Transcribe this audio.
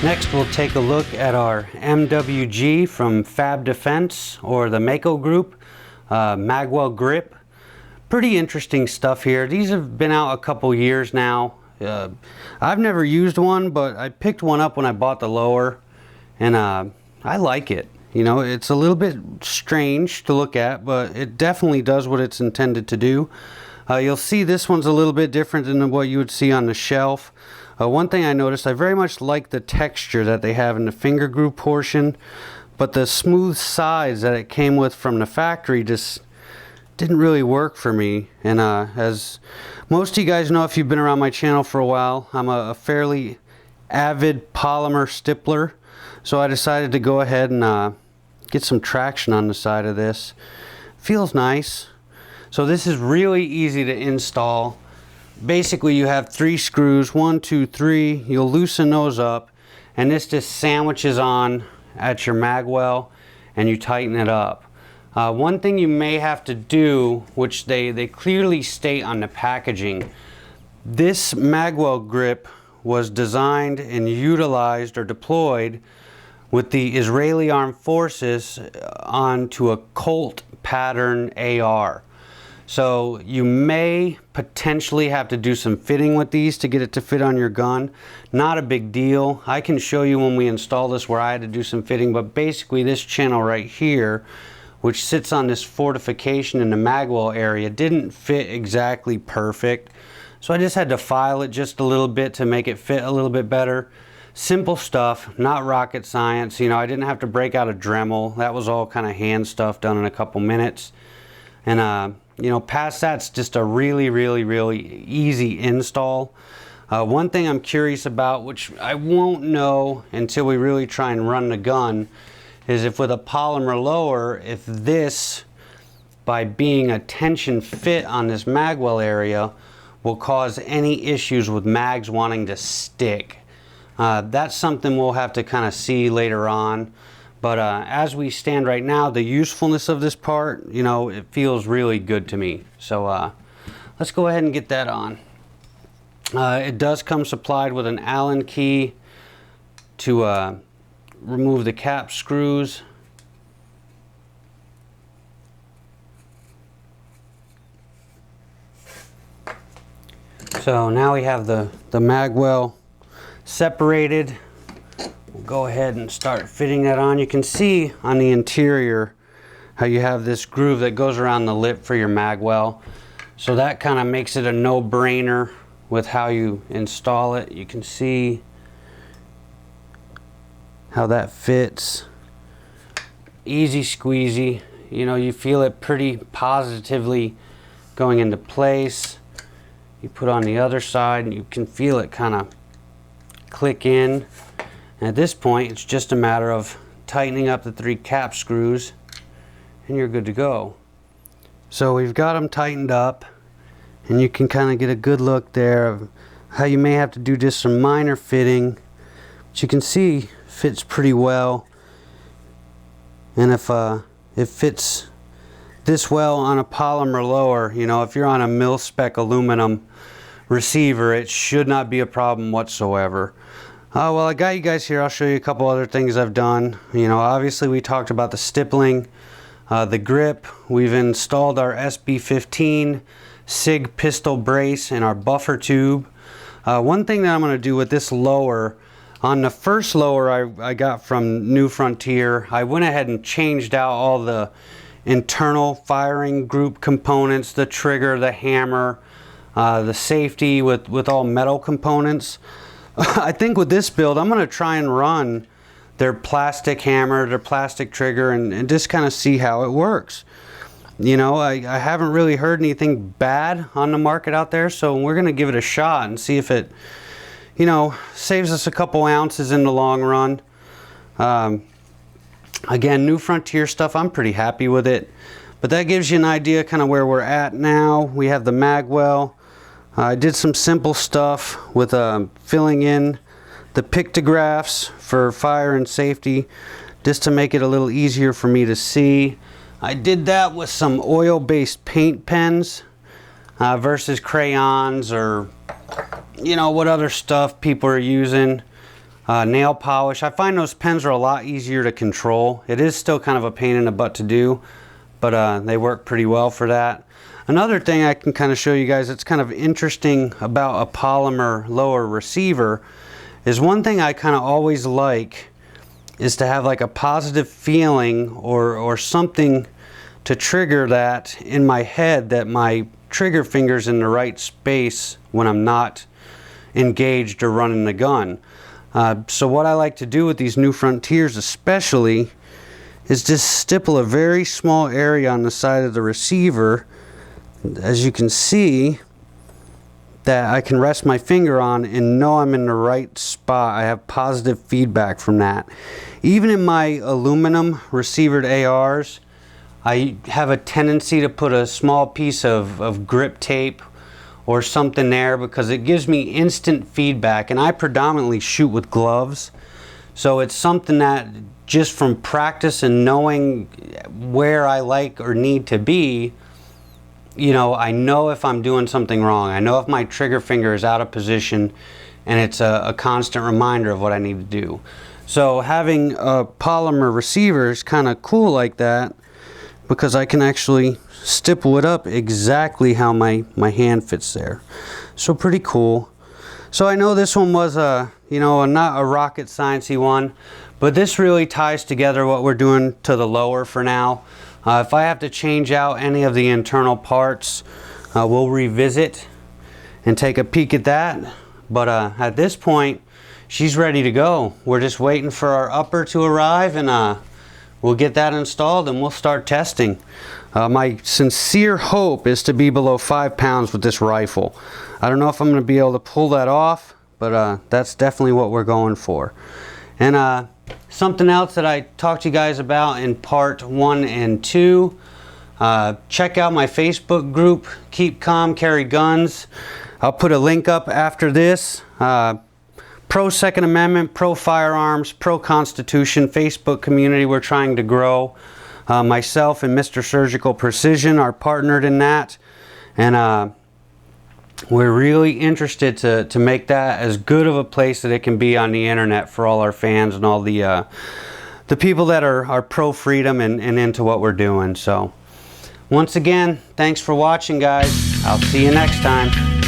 Next, we'll take a look at our MWG from Fab Defense, or the Mako group, Magwell grip. Pretty interesting stuff here. These have been out a couple years now. I've never used one, but I picked one up when I bought the lower, and I like it. You know, it's a little bit strange to look at, but it definitely does what it's intended to do. You'll see this one's a little bit different than what you would see on the shelf. One thing I noticed, I very much like the texture that they have in the finger groove portion, but the smooth sides that it came with from the factory just didn't really work for me. And as most of you guys know, if you've been around my channel for a while, I'm a fairly avid polymer stippler, so I decided to go ahead and get some traction on the side of this. Feels nice. So this is really easy to install. Basically, you have 3 screws, 1, 2, 3. You'll loosen those up, and this just sandwiches on at your Magwell, and you tighten it up. One thing you may have to do, which they clearly state on the packaging, this Magwell grip was designed and utilized or deployed with the Israeli Armed Forces onto a Colt pattern AR. So you may potentially have to do some fitting with these to get it to fit on your gun. Not a big deal. I can show you when we install this where I had to do some fitting, but basically this channel right here, which sits on this fortification in the Magwell area, didn't fit exactly perfect. So I just had to file it just a little bit to make it fit a little bit better. Simple stuff, not rocket science. You know, I didn't have to break out a Dremel. That was all kind of hand stuff done in a couple minutes. And you know, past that's just a really easy install. One thing I'm curious about, which I won't know until we really try and run the gun, is if with a polymer lower, if this, by being a tension fit on this Magwell area, will cause any issues with mags wanting to stick. That's something we'll have to kind of see later on. But as we stand right now, the usefulness of this part, you know, it feels really good to me. So let's go ahead and get that on. It does come supplied with an Allen key to remove the cap screws. So now we have the Magwell separated. We'll go ahead and start fitting that on. You can see on the interior how you have this groove that goes around the lip for your Magwell. So that kind of makes it a no-brainer with how you install it. You can see how that fits. Easy squeezy. You know, you feel it pretty positively going into place. You put on the other side and you can feel it kind of click in. At this point, it's just a matter of tightening up the 3 cap screws and you're good to go. So we've got them tightened up, and you can kind of get a good look there of how you may have to do just some minor fitting, but you can see fits pretty well. And if it fits this well on a polymer lower, you know, if you're on a mil-spec aluminum receiver, it should not be a problem whatsoever. Well, I got you guys here. I'll show you a couple other things I've done. You know, obviously we talked about the stippling, the grip. We've installed our SB15 SIG pistol brace and our buffer tube. One thing that I'm going to do with this lower, on the first lower I got from New Frontier, I went ahead and changed out all the internal firing group components, the trigger, the hammer, the safety with all metal components. I think with this build, I'm going to try and run their plastic hammer, their plastic trigger, and just kind of see how it works. You know, I haven't really heard anything bad on the market out there, so we're going to give it a shot and see if it, you know, saves us a couple ounces in the long run. Again, New Frontier stuff, I'm pretty happy with it. But that gives you an idea kind of where we're at now. We have the Magwell. I did some simple stuff with filling in the pictographs for fire and safety, just to make it a little easier for me to see. I did that with some oil-based paint pens versus crayons, or you know what other stuff people are using. nail polish. I find those pens are a lot easier to control. It is still kind of a pain in the butt to do, but they work pretty well for that. Another thing I can kind of show you guys that's kind of interesting about a polymer lower receiver is one thing I kind of always like is to have like a positive feeling or something to trigger that in my head that my trigger finger's in the right space when I'm not engaged or running the gun. So what I like to do with these New Frontiers especially is just stipple a very small area on the side of the receiver, as you can see, that I can rest my finger on and know I'm in the right spot. I have positive feedback from that. Even in my aluminum receivered ARs, I have a tendency to put a small piece of grip tape or something there because it gives me instant feedback, and I predominantly shoot with gloves, so it's something that just from practice and knowing where I like or need to be, you know, I know if I'm doing something wrong. I know if my trigger finger is out of position, and it's a constant reminder of what I need to do. So having a polymer receiver is kind of cool like that, because I can actually stipple it up exactly how my hand fits there. So pretty cool. So I know this one was not a rocket sciencey one, but this really ties together what we're doing to the lower for now. If I have to change out any of the internal parts, we'll revisit and take a peek at that. But at this point, she's ready to go. We're just waiting for our upper to arrive, and we'll get that installed and we'll start testing. My sincere hope is to be below 5 pounds with this rifle. I don't know if I'm going to be able to pull that off, but that's definitely what we're going for. And something else that I talked to you guys about in part 1 and 2, check out my Facebook group, Keep Calm, Carry Guns. I'll put a link up after this. Pro Second Amendment, pro firearms, pro Constitution Facebook community we're trying to grow. Myself and Mr. Surgical Precision are partnered in that, and we're really interested to make that as good of a place that it can be on the internet for all our fans and all the people that are pro freedom and into what we're doing. So once again, thanks for watching, guys. I'll see you next time.